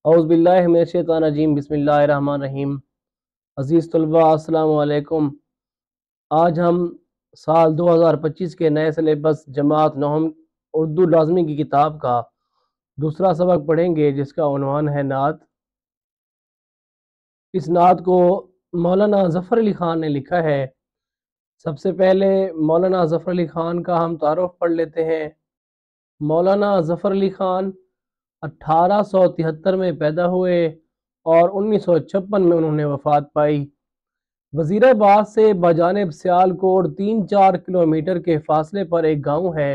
اعوذ باللہ من الشیطان الرجیم بسم اللہ الرحمن الرحیم۔ عزیز طلبہ السلام علیکم۔ آج ہم سال 2025 کے نئے سلیبس جماعت نہم اردو لازمی کی کتاب کا دوسرا سبق پڑھیں گے، جس کا عنوان ہے نعت۔ اس نعت کو مولانا ظفر علی خان نے لکھا ہے۔ سب سے پہلے مولانا ظفر علی خان کا ہم تعارف پڑھ لیتے ہیں۔ مولانا ظفر علی خان 1873 میں پیدا ہوئے اور 1956 میں انہوں نے وفات پائی۔ وزیر آباد سے بجانب سیالکوٹ 3-4 کلومیٹر کے فاصلے پر ایک گاؤں ہے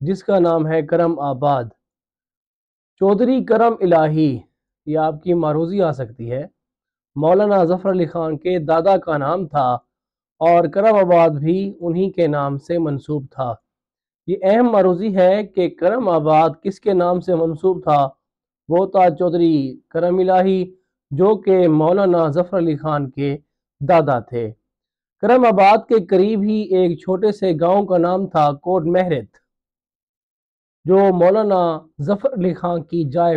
جس کا نام ہے کرم آباد۔ چودھری کرم الہی، یہ آپ کی معروضی آ سکتی ہے، مولانا ظفر علی خان کے دادا کا نام تھا اور کرم آباد بھی انہی کے نام سے منسوب تھا۔ یہ اہم معروضی ہے کہ کرم آباد کس کے نام سے منسوب تھا؟ وہ تھا چودھری کرم الہی، جو کہ مولانا ظفر علی خان کے دادا تھے۔ کرم آباد کے قریب ہی ایک چھوٹے سے گاؤں کا نام تھا کوٹ مہرت، جو مولانا ظفر علی خان کی جائے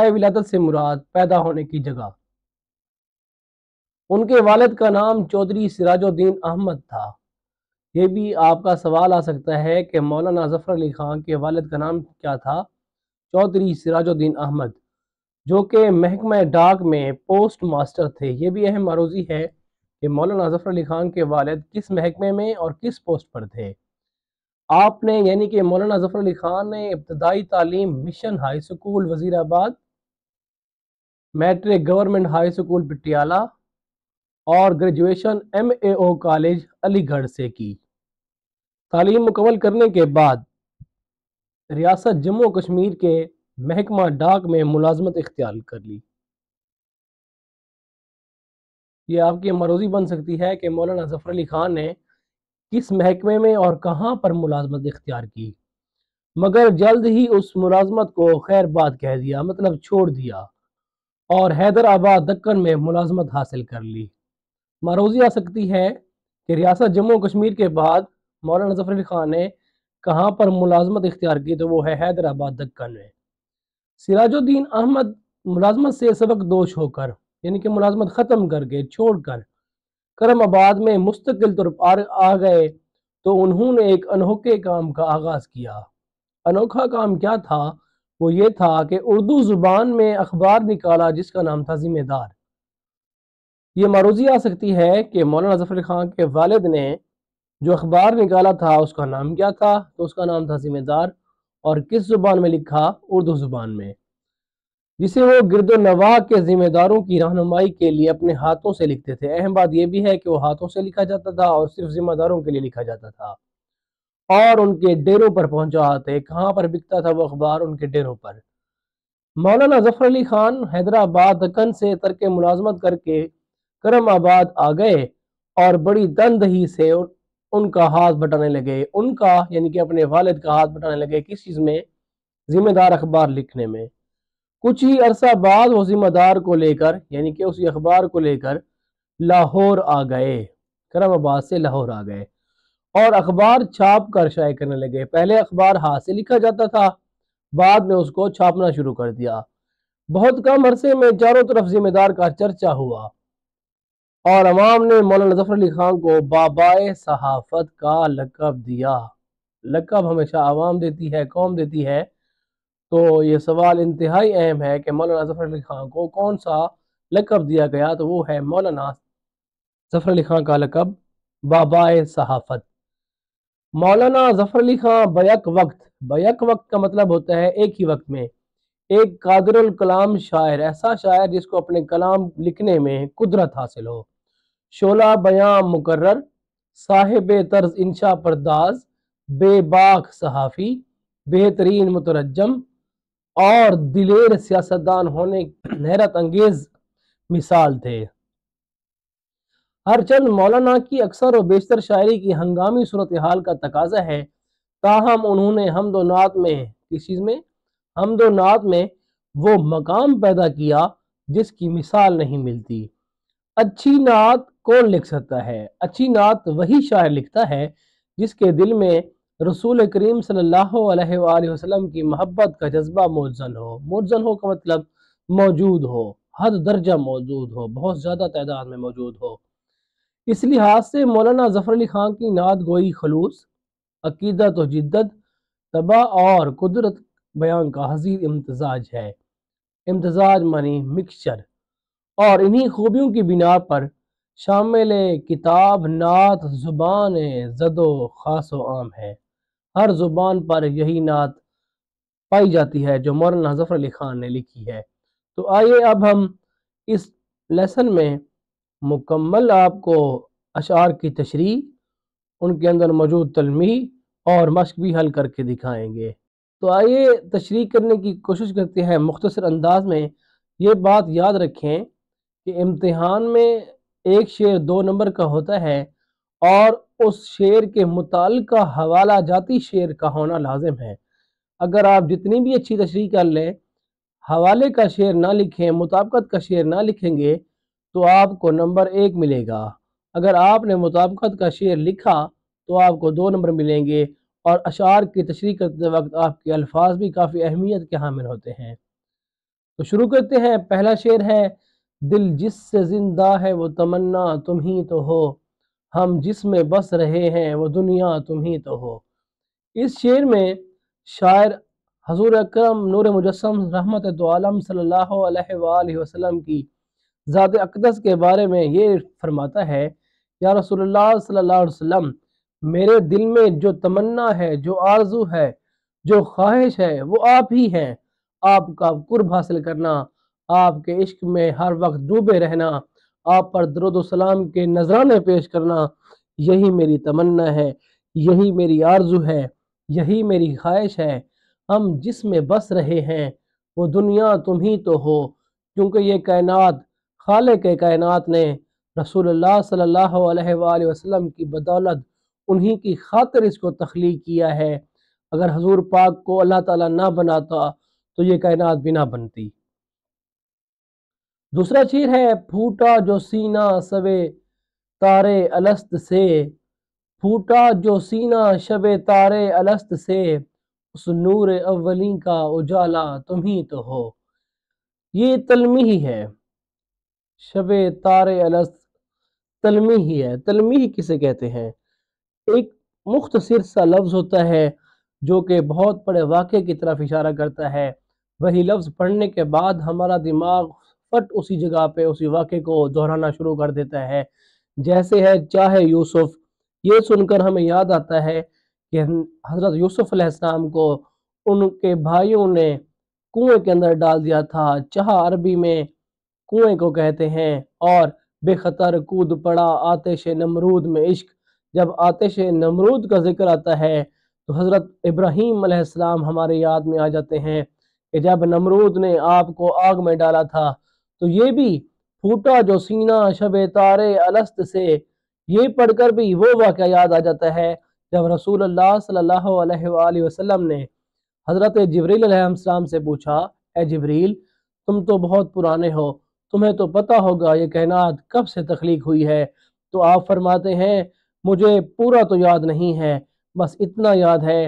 ولادت سے مراد پیدا ہونے کی جگہ۔ ان کے والد کا نام چودھری سراج الدین احمد تھا۔ یہ بھی آپ کا سوال آ سکتا ہے کہ مولانا ظفر علی خان کے والد کا نام کیا تھا؟ چودھری سراج الدین احمد، جو کہ محکمہ ڈاک میں پوسٹ ماسٹر تھے۔ یہ بھی اہم معروضی ہے کہ مولانا ظفر علی خان کے والد کس محکمے میں اور کس پوسٹ پر تھے۔ آپ نے یعنی کہ مولانا ظفر علی خان نے ابتدائی تعلیم mission high school Wazirabad, matric government high school Patiala اور گریجویشن MAO کالج علی گڑھ سے کی۔ تعلیم مکمل کرنے کے بعد ریاست جموں کشمیر کے محکمہ ڈاک میں ملازمت اختیار کر لی۔ یہ آپ کی معروضی بن سکتی ہے کہ مولانا ظفر علی خان نے کس محکمے میں اور کہاں پر ملازمت اختیار کی، مگر جلد ہی اس ملازمت کو خیر بات کہہ دیا، مطلب چھوڑ دیا، اور حیدرآباد دکن میں ملازمت حاصل کر لی۔ معروضی آ سکتی ہے کہ ریاست جموں کشمیر کے بعد مولانا ظفر علی خان نے کہاں پر ملازمت اختیار کی، تو وہ ہے حیدرآباد دکن میں۔ سراج الدین احمد ملازمت سے سبق دوش ہو کر، یعنی کہ ملازمت ختم کر کے چھوڑ کر کرم آباد میں مستقل طور پر آ گئے، تو انہوں نے ایک انوکھے کام کا آغاز کیا۔ انوکھا کام کیا تھا؟ وہ یہ تھا کہ اردو زبان میں اخبار نکالا جس کا نام تھا ذمہ دار۔ یہ معروضی آ سکتی ہے کہ مولانا ظفر علی خان کے والد نے جو اخبار نکالا تھا اس کا نام کیا تھا؟ تو اس کا نام تھا ذمہ دار، اور کس زبان میں لکھا؟ اردو زبان میں، جسے وہ گرد و نواح کے ذمہ داروں کی رہنمائی کے لیے اپنے ہاتھوں سے لکھتے تھے۔ اہم بات یہ بھی ہے کہ وہ ہاتھوں سے لکھا جاتا تھا اور صرف ذمہ داروں کے لیے لکھا جاتا تھا، اور ان کے ڈیروں پر پہنچا آتے۔ کہاں پر بکتا تھا وہ اخبار؟ ان کے ڈیروں پر۔ مولانا ظفر علی خان حیدرآباد دکن سے ترک ملازمت کر کے کرم آباد آ گئے اور بڑی تندہی سے ان کا ہاتھ بٹانے لگے، ان کا یعنی کہ اپنے والد کا ہاتھ بٹانے لگے۔ کس چیز میں؟ ذمہ دار اخبار لکھنے میں۔ کچھ ہی عرصہ بعد وہ ذمہ دار کو لے کر یعنی کہ اسی اخبار کو لے کر لاہور آ گئے، کرم آباد سے لاہور آ گئے اور اخبار چھاپ کر شائع کرنے لگے۔ پہلے اخبار ہاتھ سے لکھا جاتا تھا، بعد میں اس کو چھاپنا شروع کر دیا۔ بہت کم عرصے میں چاروں طرف ذمہ دار کا چرچا ہوا اور عوام نے مولانا ظفر علی خان کو بابائے صحافت کا لقب دیا۔ لقب ہمیشہ عوام دیتی ہے، قوم دیتی ہے، تو یہ سوال انتہائی اہم ہے کہ مولانا ظفر علی خان کو کون سا لقب دیا گیا؟ تو وہ ہے مولانا ظفر علی خان کا لقب بابائے صحافت۔ مولانا ظفر علی خان بیک وقت کا مطلب ہوتا ہے ایک ہی وقت میں، ایک قادر الکلام شاعر، ایسا شاعر جس کو اپنے کلام لکھنے میں قدرت حاصل ہو، شعلہ بیاں مقرر، صاحب طرز انشا پرداز، بے باک صحافی، بہترین مترجم اور دلیر سیاستدان ہونے حیرت انگیز مثال تھے۔ ہرچند مولانا کی اکثر و بیشتر شاعری کی ہنگامی صورتحال کا تقاضا ہے، تاہم انہوں نے حمد و نعت میں کس چیز میں؟ حمد و نعت میں وہ مقام پیدا کیا جس کی مثال نہیں ملتی۔ اچھی نعت کون لکھ سکتا ہے؟ اچھی نعت وہی شاعر لکھتا ہے جس کے دل میں رسول کریم صلی اللہ علیہ وآلہ وسلم کی محبت کا جذبہ موجزن ہو۔ موجزن ہو کا مطلب موجود ہو، حد درجہ موجود ہو، بہت زیادہ تعداد میں موجود ہو۔ اس لحاظ سے مولانا ظفر علی خان کی نعت گوئی خلوص، عقیدت و جدت، طبع اور قدرت بیان کا حضیر امتزاج ہے۔ امتزاج معنی مکسچر، اور انہی خوبیوں کی بنا پر شامل کتاب نعت زبان زد و خاص و عام ہے۔ ہر زبان پر یہی نعت پائی جاتی ہے جو مولانا ظفر علی خان نے لکھی ہے۔ تو آئیے اب ہم اس لیسن میں مکمل آپ کو اشعار کی تشریح، ان کے اندر موجود تلمیح اور مشق بھی حل کر کے دکھائیں گے۔ تو آئیے تشریح کرنے کی کوشش کرتے ہیں مختصر انداز میں۔ یہ بات یاد رکھیں کہ امتحان میں ایک شعر 2 نمبر کا ہوتا ہے اور اس شعر کے متعلقہ حوالہ جاتی شعر کا ہونا لازم ہے۔ اگر آپ جتنی بھی اچھی تشریح کر لیں، حوالے کا شعر نہ لکھیں، مطابقت کا شعر نہ لکھیں گے تو آپ کو نمبر 1 ملے گا۔ اگر آپ نے مطابقت کا شعر لکھا تو آپ کو 2 نمبر ملیں گے، اور اشعار کی تشریح کرتے وقت آپ کے الفاظ بھی کافی اہمیت کے حامل ہوتے ہیں۔ تو شروع کرتے ہیں۔ پہلا شعر ہے: دل جس سے زندہ ہے وہ تمنا تم ہی تو ہو، ہم جس میں بس رہے ہیں وہ دنیا تم ہی تو ہو۔ اس شعر میں شاعر حضور اکرم نور مجسم رحمت دو عالم صلی اللہ علیہ وآلہ وسلم کی ذات اقدس کے بارے میں یہ فرماتا ہے: یا رسول اللہ صلی اللہ علیہ وسلم، میرے دل میں جو تمنا ہے، جو آرزو ہے، جو خواہش ہے، وہ آپ ہی ہیں۔ آپ کا قرب حاصل کرنا، آپ کے عشق میں ہر وقت ڈوبے رہنا، آپ پر درود و سلام کے نذرانے پیش کرنا، یہی میری تمنا ہے، یہی میری آرزو ہے، یہی میری خواہش ہے۔ ہم جس میں بس رہے ہیں وہ دنیا تم ہی تو ہو، کیونکہ یہ کائنات خالق کائنات نے رسول اللہ صلی اللہ علیہ وآلہ وسلم کی بدولت انہی کی خاطر اس کو تخلیق کیا ہے۔ اگر حضور پاک کو اللہ تعالیٰ نہ بناتا تو یہ کائنات بھی نہ بنتی۔ دوسرا شعر ہے: پھوٹا جو سینہ شب تارے الست سے، پھوٹا جو سینہ شب تارے الست سے، اس نور اولیں کا اجالا تم ہی تو ہو۔ یہ تلمیح ہے۔ شب تارے الست تلمیح ہے۔ تلمیح کسے کہتے ہیں؟ ایک مختصر سا لفظ ہوتا ہے جو کہ بہت بڑے واقعے کی طرف اشارہ کرتا ہے۔ وہی لفظ پڑھنے کے بعد ہمارا دماغ فٹ اسی جگہ پہ اسی واقعے کو دہرانا شروع کر دیتا ہے۔ جیسے ہے چاہے یوسف، یہ سن کر ہمیں یاد آتا ہے کہ حضرت یوسف علیہ السلام کو ان کے بھائیوں نے کنویں کے اندر ڈال دیا تھا۔ چاہا عربی میں کنویں کو کہتے ہیں، اور بے خطر کود پڑا آتش نمرود میں عشق۔ جب آتش نمرود کا ذکر آتا ہے تو حضرت ابراہیم علیہ السلام ہمارے یاد میں آ جاتے ہیں کہ جب نمرود نے آپ کو آگ میں ڈالا تھا۔ تو یہ بھی پھوٹا جو سینہ شب تارے الست سے، یہ پڑھ کر بھی وہ واقعہ یاد آ جاتا ہے جب رسول اللہ صلی اللہ علیہ وآلہ وسلم نے حضرت جبریل علیہ السلام سے پوچھا: اے جبریل، تم تو بہت پرانے ہو، تمہیں تو پتہ ہوگا یہ کائنات کب سے تخلیق ہوئی ہے۔ تو آپ فرماتے ہیں: مجھے پورا تو یاد نہیں ہے، بس اتنا یاد ہے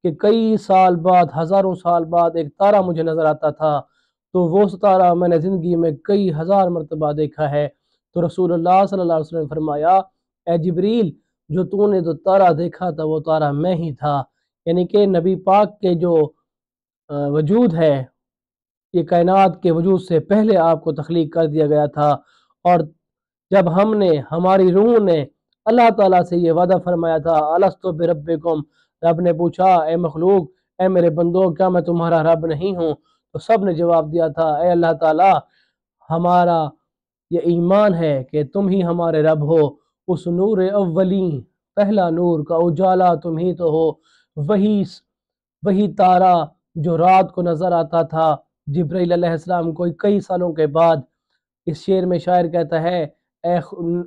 کہ کئی سال بعد، ہزاروں سال بعد ایک تارہ مجھے نظر آتا تھا، تو وہ ستارہ میں نے زندگی میں کئی ہزار مرتبہ دیکھا ہے۔ تو رسول اللہ صلی اللہ علیہ وسلم نے فرمایا: اے جبریل، جو تو نے جو تارہ دیکھا تھا وہ تارہ میں ہی تھا۔ یعنی کہ نبی پاک کے جو وجود ہے، یہ کائنات کے وجود سے پہلے آپ کو تخلیق کر دیا گیا تھا۔ اور جب ہم نے، ہماری روح نے اللہ تعالیٰ سے یہ وعدہ فرمایا تھا: الست بربکم، رب نے پوچھا: اے مخلوق، اے میرے بندو، کیا میں تمہارا رب نہیں ہوں؟ تو سب نے جواب دیا تھا: اے اللہ تعالیٰ، ہمارا یہ ایمان ہے کہ تم ہی ہمارے رب ہو۔ اس نور اولیں، پہلا نور کا اجالا تم ہی تو ہو۔ وہی تارہ جو رات کو نظر آتا تھا جبرائیل علیہ السلام کو کئی سالوں کے بعد۔ اس شعر میں شاعر کہتا ہے: اے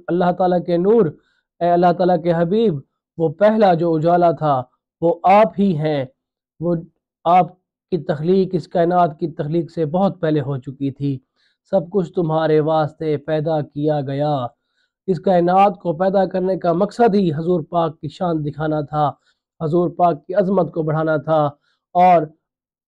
اللہ تعالیٰ کے نور، اے اللہ تعالیٰ کے حبیب، وہ پہلا جو اجالا تھا وہ آپ ہی ہیں۔ وہ آپ کی تخلیق اس کائنات کی تخلیق سے بہت پہلے ہو چکی تھی۔ سب کچھ تمہارے واسطے پیدا کیا گیا۔ اس کائنات کو پیدا کرنے کا مقصد ہی حضور پاک کی شان دکھانا تھا، حضور پاک کی عظمت کو بڑھانا تھا، اور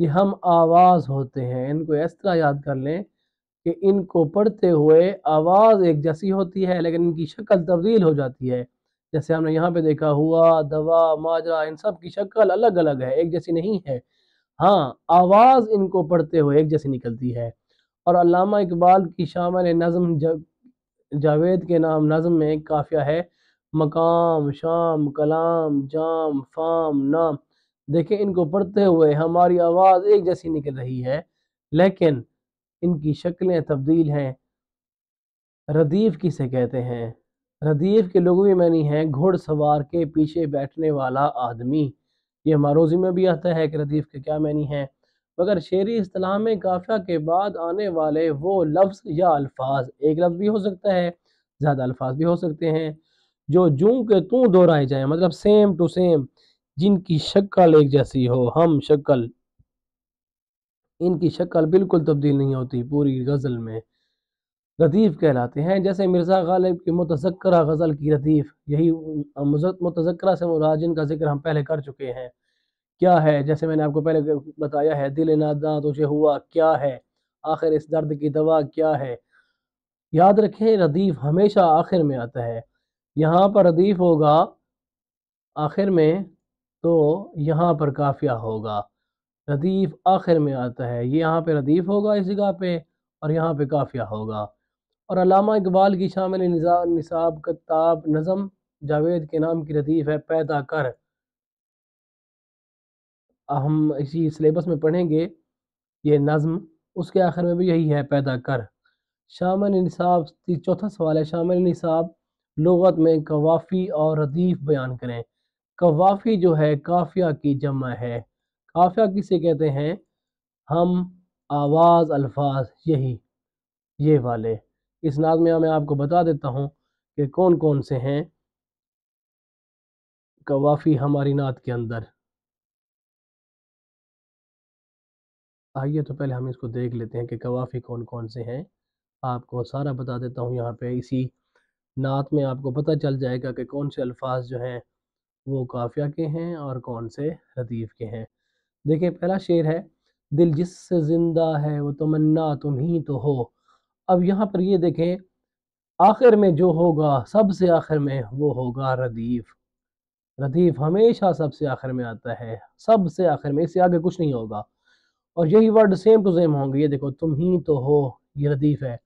یہ ہم آواز ہوتے ہیں، ان کو اس طرح یاد کر لیں کہ ان کو پڑھتے ہوئے آواز ایک جیسی ہوتی ہے لیکن ان کی شکل تبدیل ہو جاتی ہے۔ جیسے ہم نے یہاں پہ دیکھا ہوا، دوا، ماجرا، ان سب کی شکل الگ الگ ہے، ایک جیسی نہیں ہے۔ ہاں، آواز ان کو پڑھتے ہوئے ایک جیسی نکلتی ہے۔ اور علامہ اقبال کی شامل نظم جاوید کے نام نظم میں قافیہ ہے: مقام، شام، کلام، جام، فام، نام۔ دیکھیں ان کو پڑھتے ہوئے ہماری آواز ایک جیسی نکل رہی ہے لیکن ان کی شکلیں تبدیل ہیں۔ ردیف کسے کہتے ہیں؟ ردیف کے لغوی معنی ہے گھڑ سوار کے پیچھے بیٹھنے والا آدمی۔ یہ معروضی میں بھی آتا ہے کہ ردیف کے کیا معنی ہے، مگر شعری اصطلاح میں قافیہ کے بعد آنے والے وہ لفظ یا الفاظ، ایک لفظ بھی ہو سکتا ہے، زیادہ الفاظ بھی ہو سکتے ہیں، جو جوں کے توں دہرائے جائیں، مطلب سیم ٹو سیم، جن کی شکل ایک جیسی ہو، ہم شکل، ان کی شکل بالکل تبدیل نہیں ہوتی پوری غزل میں، ردیف کہلاتے ہیں۔ جیسے مرزا غالب کی متذکرہ غزل کی ردیف، یہی متذکرہ سے مراد جن کا ذکر ہم پہلے کر چکے ہیں، کیا ہے؟ جیسے میں نے آپ کو پہلے بتایا ہے، دل ناداں تجھے ہوا کیا ہے، آخر اس درد کی دوا کیا ہے۔ یاد رکھیں ردیف ہمیشہ آخر میں آتا ہے، یہاں پر ردیف ہوگا آخر میں تو یہاں پر قافیہ ہوگا۔ ردیف آخر میں آتا ہے، یہ یہاں پہ ردیف ہوگا اس جگہ پہ اور یہاں پہ قافیہ ہوگا۔ اور علامہ اقبال کی شامل نصاب کتاب نظم جاوید کے نام کی ردیف ہے پیدا کر۔ ہم اسی سلیبس میں پڑھیں گے یہ نظم، اس کے آخر میں بھی یہی ہے پیدا کر۔ شامل نصاب، چوتھا سوال ہے، شامل نصاب لغت میں قوافی اور ردیف بیان کریں۔ قوافی جو ہے قافیہ کی جمع ہے۔ قافیہ کسے کہتے ہیں؟ ہم، آواز، الفاظ، یہ والے۔ اس نظم میں آپ کو بتا دیتا ہوں کہ کون کون سے ہیں قوافی ہماری نعت کے اندر۔ آئیے تو پہلے ہم اس کو دیکھ لیتے ہیں کہ قوافی کون کون سے ہیں، آپ کو سارا بتا دیتا ہوں یہاں پہ، اسی نعت میں آپ کو پتہ چل جائے گا کہ کون سے الفاظ جو ہیں وہ قافیہ کے ہیں اور کون سے ردیف کے ہیں۔ دیکھیں پہلا شعر ہے: دل جس سے زندہ ہے وہ تمنا تم ہی تو ہو۔ اب یہاں پر یہ دیکھیں آخر میں جو ہوگا، سب سے آخر میں، وہ ہوگا ردیف۔ ردیف ہمیشہ سب سے آخر میں آتا ہے، سب سے آخر میں، اس سے آگے کچھ نہیں ہوگا، اور یہی ورڈ سیم ٹو سیم ہوں گے۔ یہ دیکھو تم ہی تو ہو، یہ ردیف ہے،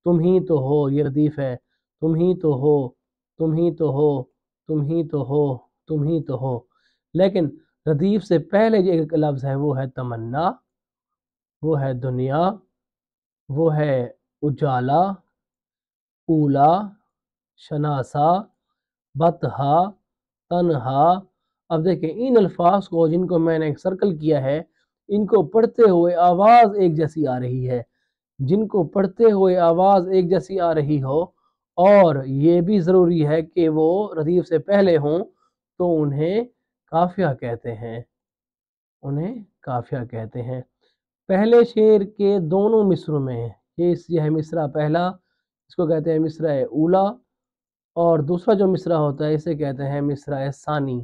تم ہی تو ہو، یہ ردیف ہے، تم ہی تو ہو، تم ہی تو ہو، تم ہی تو ہو، تم ہی تو ہو۔ لیکن ردیف سے پہلے جو ایک لفظ ہے وہ ہے تمنا، وہ ہے دنیا، وہ ہے اجالا، اولا، شناسا، بطہا، تنہا۔ اب دیکھیں ان الفاظ کو جن کو میں نے ایک سرکل کیا ہے، ان کو پڑھتے ہوئے آواز ایک جیسی آ رہی ہے، جن کو پڑھتے ہوئے آواز ایک جیسی آ رہی ہو، اور یہ بھی ضروری ہے کہ وہ ردیف سے پہلے ہوں، تو انہیں قافیہ کہتے ہیں، انہیں قافیہ کہتے ہیں۔ پہلے شعر کے دونوں مصروں میں، یہ ہے مصرع پہلا، اس کو کہتے ہیں مصرع اولا، اور دوسرا جو مصرع ہوتا ہے اسے کہتے ہیں مصرع ثانی۔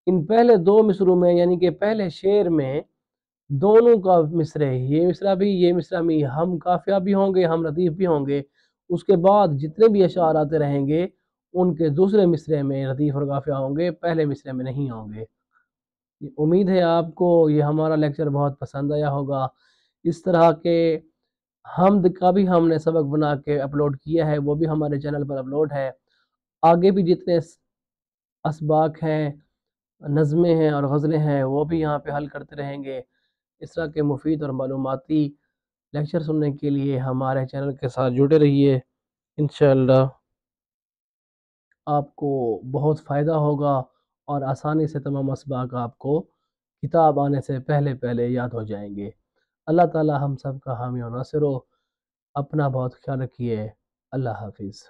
ان پہلے دو مصروں میں یعنی کہ پہلے شعر میں دونوں کا مصرع، یہ مصرع بھی یہ مصرع بھی، ہم قافیہ بھی ہوں گے، ہم ردیف بھی ہوں گے۔ اس کے بعد جتنے بھی اشعار آتے رہیں گے ان کے دوسرے مصرع میں ردیف اور قافیہ ہوں گے، پہلے مصرع میں نہیں ہوں گے۔ امید ہے آپ کو یہ ہمارا لیکچر بہت پسند آیا ہوگا۔ اس طرح کے حمد کا بھی ہم نے سبق بنا کے اپلوڈ کیا ہے، وہ بھی ہمارے چینل پر اپلوڈ ہے۔ آگے بھی جتنے اسباق ہیں، نظمیں ہیں اور غزلیں ہیں، وہ بھی یہاں پہ حل کرتے رہیں گے۔ اس طرح کے مفید اور معلوماتی لیکچر سننے کے لیے ہمارے چینل کے ساتھ جڑے رہیے، انشاءاللہ آپ کو بہت فائدہ ہوگا اور آسانی سے تمام اسباق آپ کو کتاب آنے سے پہلے پہلے یاد ہو جائیں گے۔ اللہ تعالی ہم سب کا حامی و ناصر ہو۔ اپنا بہت خیال رکھیے۔ اللہ حافظ۔